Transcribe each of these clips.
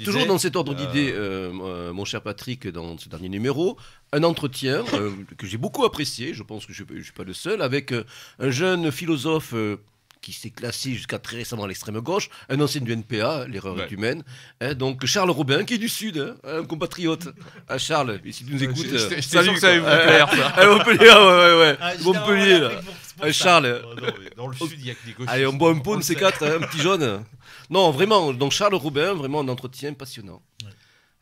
Toujours dans cet ordre d'idée, mon cher Patrick, dans ce dernier numéro, un entretien que j'ai beaucoup apprécié, je pense que je ne suis pas le seul, avec un jeune philosophe qui s'est classé jusqu'à très récemment à l'extrême gauche, un ancien du NPA, l'erreur est humaine, hein, donc Charles Robin, qui est du Sud, hein, un compatriote. Ah, Charles, si tu nous écoutes... salut, que ça allait vous plaire, ça. À Montpellier, ouais. Montpellier, là. Charles... Dans le Sud, il y a que des gauchistes. Allez, on boit un pot, c'est quatre, un petit jaune. Non, vraiment, donc Charles Robin, vraiment un entretien passionnant.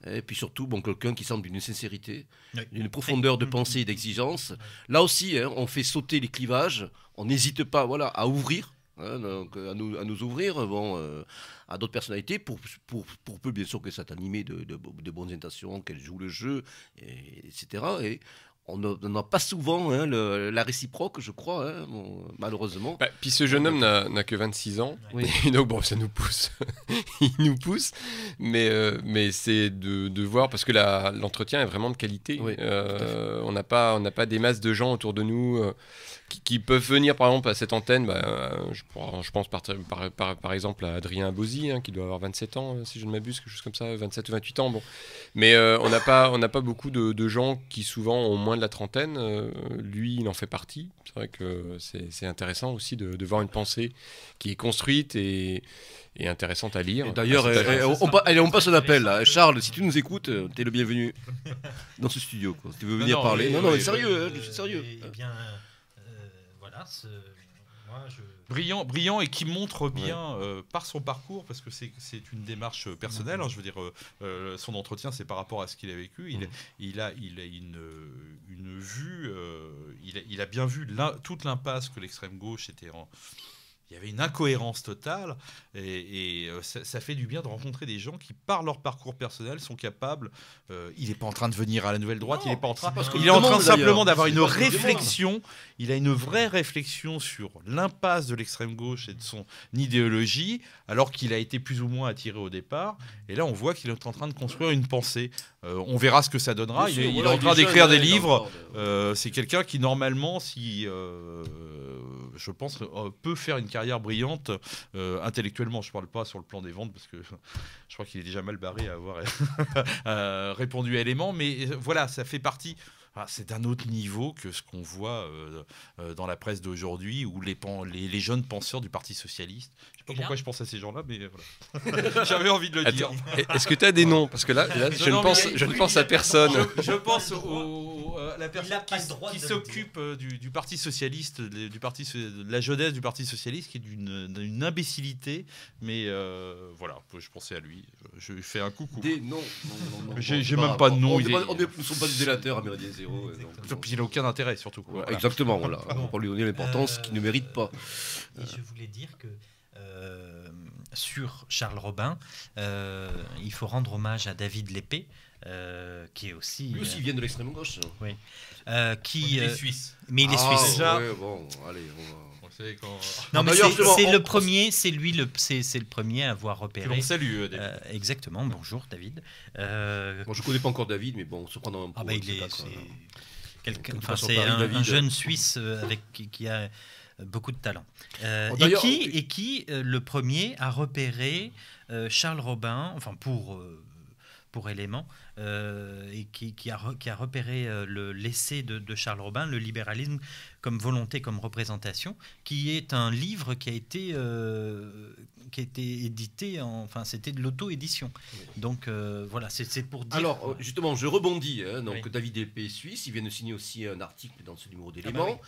Ouais. Et puis surtout, bon, quelqu'un qui semble d'une sincérité, d'une profondeur de pensée et d'exigence. Là aussi, hein, on fait sauter les clivages, on n'hésite pas voilà, à ouvrir, hein, donc, à nous ouvrir bon, à d'autres personnalités, pour peu bien sûr que ça animé de bonnes intentions, qu'elles jouent le jeu, etc. Et on n'a pas souvent hein, la réciproque, je crois, hein, bon, malheureusement. Puis ce jeune homme n'a que 26 ans, et donc bon, ça nous pousse. Il nous pousse, mais c'est de voir, parce que l'entretien est vraiment de qualité. Oui, on n'a pas des masses de gens autour de nous qui peuvent venir, par exemple, à cette antenne. Je pense par exemple à Adrien Abosi, hein, qui doit avoir 27 ans, si je ne m'abuse, quelque chose comme ça, 27 ou 28 ans. Bon. Mais on n'a pas beaucoup de gens qui souvent ont moins de la trentaine. Lui, il en fait partie. C'est vrai que c'est intéressant aussi de voir une pensée qui est construite et intéressante à lire. D'ailleurs, on passe un appel là. Charles, si tu nous écoutes, t'es le bienvenu dans ce studio. Quoi. Si tu veux venir parler. Non, mais sérieux, je suis sérieux. Eh bien, voilà. Brillant et qui montre bien par son parcours, parce que c'est une démarche personnelle, hein, je veux dire, son entretien c'est par rapport à ce qu'il a vécu, il a une vue, il a bien vu toute l'impasse que l'extrême gauche était en... Il y avait une incohérence totale et ça fait du bien de rencontrer des gens qui, par leur parcours personnel, sont capables. Il n'est pas en train de venir à la nouvelle droite, il est pas en train. Il est en train simplement d'avoir une réflexion. Il a une vraie réflexion sur l'impasse de l'extrême gauche et de son idéologie, alors qu'il a été plus ou moins attiré au départ. Et là, on voit qu'il est en train de construire une pensée. On verra ce que ça donnera. Il est en train d'écrire des livres. C'est quelqu'un qui, normalement, je pense, peut faire une carrière brillante intellectuellement. Je ne parle pas sur le plan des ventes, parce que je crois qu'il est déjà mal barré à avoir répondu à Élément. Mais voilà, ça fait partie... C'est d'un autre niveau que ce qu'on voit dans la presse d'aujourd'hui, où les jeunes penseurs du Parti Socialiste. Je ne sais pas pourquoi je pense à ces gens-là, mais voilà. J'avais envie de le dire. Est-ce que tu as des noms? Parce que là je ne pense à personne. Je pense à la personne qui s'occupe du Parti Socialiste, de la jeunesse du Parti Socialiste, qui est d'une imbécilité. Mais voilà, je pensais à lui. Je lui fais un coucou. Des noms. J'ai même pas de nom. Nous ne sommes pas des délateurs à Méridien Zéro. Puis il n'a aucun intérêt, surtout. Voilà. Exactement, voilà. On va pas lui donner l'importance qu'il ne mérite pas. Et je voulais dire que sur Charles Robin, il faut rendre hommage à David Lépée, qui est aussi... Lui aussi, il vient de l'extrême gauche. Oui. Il est suisse. Mais il est suisse. Ouais, bon, allez, Non, mais c'est le premier, c'est le premier à avoir repéré. On salue David. Exactement. Bonjour David. Bon, je connais pas encore David, mais bon, se prendre un c'est un jeune Suisse qui a beaucoup de talent. Et qui le premier a repéré Charles Robin, enfin pour Élément, et qui a repéré l'essai de Charles Robin, le libéralisme comme volonté, comme représentation, qui est un livre qui a été édité, enfin c'était de l'auto-édition. Oui. Donc voilà, c'est pour dire... Alors justement, je rebondis, hein, donc oui. David Lépée suisse, il vient de signer aussi un article dans ce numéro d'Éléments,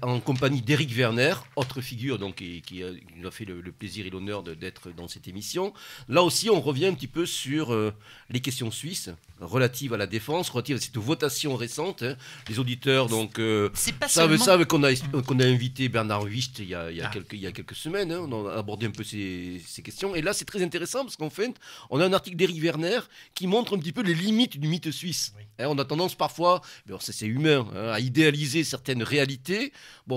en compagnie d'Éric Werner, autre figure donc, qui nous a fait le plaisir et l'honneur d'être dans cette émission. Là aussi, on revient un petit peu sur les questions suisses relatives à la défense, relatives à cette votation récente. Hein. Les auditeurs donc savent qu'on a invité Bernard Wicht il y a quelques semaines. Hein. On a abordé un peu ces questions. Et là, c'est très intéressant parce qu'en fait, on a un article d'Éric Werner qui montre un petit peu les limites du mythe suisse. Oui. Hein, on a tendance parfois, c'est humain, hein, à idéaliser certaines réalités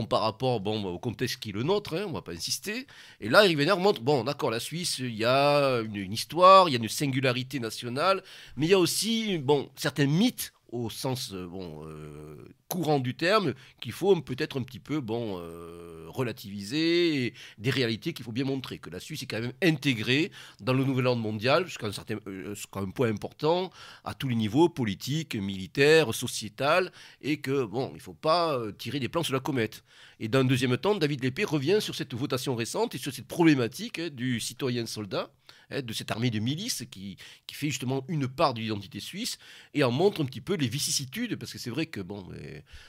par rapport au contexte qui est le nôtre. Hein, on ne va pas insister. Et là, Éric Werner montre, d'accord, la Suisse, il y a une histoire, il y a une singularité nationale, mais il y a aussi certains mythes au sens courant du terme, qu'il faut peut-être un petit peu relativiser, et des réalités qu'il faut bien montrer, que la Suisse est quand même intégrée dans le nouvel ordre mondial jusqu'à un point important à tous les niveaux, politique, militaire, sociétal, et que il ne faut pas tirer des plans sur la comète. Et dans un deuxième temps, David Lépée revient sur cette votation récente et sur cette problématique du citoyen soldat, de cette armée de milices qui fait justement une part de l'identité suisse, et en montre un petit peu les vicissitudes, parce que c'est vrai que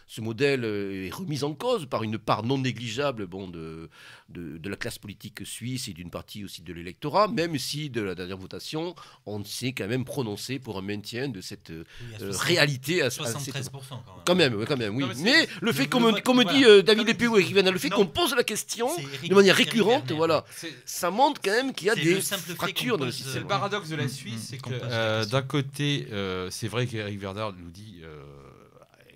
ce modèle est remis en cause par une part non négligeable de la classe politique suisse et d'une partie aussi de l'électorat, même si de la dernière votation, on s'est quand même prononcé pour un maintien de cette réalité à 73% quand même, oui. Non, mais le fait, comme dit David Lépée ou Eric Vernel, le fait qu'on pose la question de manière récurrente, ça montre quand même qu'il y a des fractures dans le système. C'est le paradoxe de la Suisse, c'est que d'un côté, c'est vrai qu'Eric Werner nous dit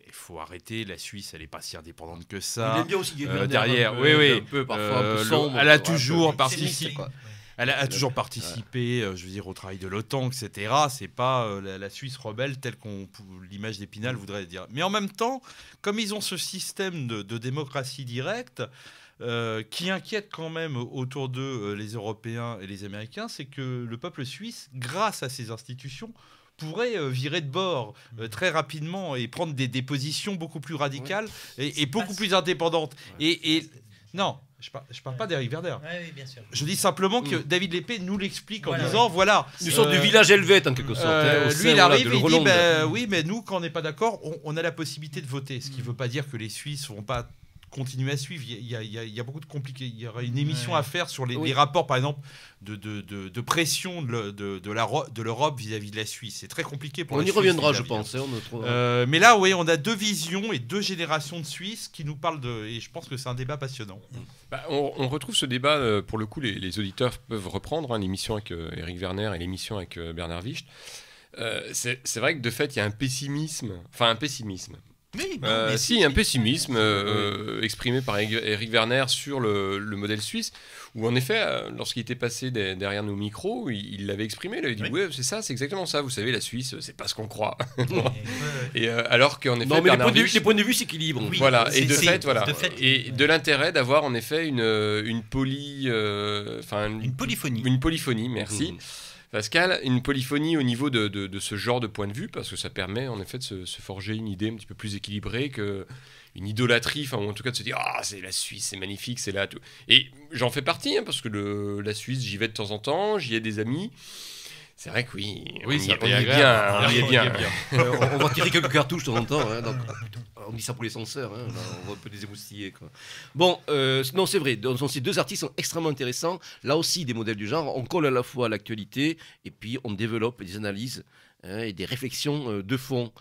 il faut arrêter, la Suisse, elle n'est pas si indépendante que ça. Il aime bien aussi derrière, un peu, parfois un peu sombre, elle a toujours participé. Elle a toujours participé, je veux dire, au travail de l'OTAN, etc. C'est pas la Suisse rebelle telle qu'on l'image d'Épinal voudrait dire. Mais en même temps, comme ils ont ce système de démocratie directe, qui inquiète quand même autour d'eux les Européens et les Américains, c'est que le peuple suisse, grâce à ces institutions, pourrait virer de bord très rapidement et prendre des positions beaucoup plus radicales et beaucoup plus indépendantes. Et non, je parle pas d'Eric Werner. Oui, bien sûr. Je dis simplement que David Lépée nous l'explique en disant voilà. Une sorte de village helvète en quelque sorte. Lui, il arrive et il dit oui, mais nous, quand on n'est pas d'accord, on a la possibilité de voter. Ce qui ne veut pas dire que les Suisses ne vont pas continuer à suivre. Il y a beaucoup de compliqués. Il y aura une émission à faire sur les rapports, par exemple, de pression de l'Europe vis-à-vis de la Suisse. C'est très compliqué pour la Suisse. On y reviendra, je pense. Mais là, oui, on a deux visions et deux générations de Suisses qui nous parlent et je pense que c'est un débat passionnant. On retrouve ce débat, pour le coup, les auditeurs peuvent reprendre l'émission avec Eric Werner et l'émission avec Bernard Wicht. C'est vrai que de fait, il y a un pessimisme. Oui, un pessimisme exprimé par Eric Werner sur le modèle suisse, où en effet, lorsqu'il était passé derrière nos micros, il l'avait exprimé, il avait dit ouais, c'est exactement ça, vous savez, la Suisse, c'est pas ce qu'on croit. Et alors qu'en effet, les points de vue s'équilibrent. Oui, voilà, et de fait, et de l'intérêt d'avoir en effet une polyphonie. Une polyphonie, merci. Pascal, une polyphonie au niveau de ce genre de point de vue, parce que ça permet en effet de se forger une idée un petit peu plus équilibrée qu'une idolâtrie, ou en tout cas de se dire c'est la Suisse, c'est magnifique, c'est là tout. Et j'en fais partie, parce que la Suisse, j'y vais de temps en temps, j'y ai des amis. C'est vrai que on y est bien. On va tirer quelques cartouches de temps en temps. Donc, on dit ça pour les censeurs. On va un peu les émoustiller. Bon, non, c'est vrai. Donc, ces deux artistes sont extrêmement intéressants. Là aussi, des modèles du genre. On colle à la fois à l'actualité et puis on développe des analyses et des réflexions de fond.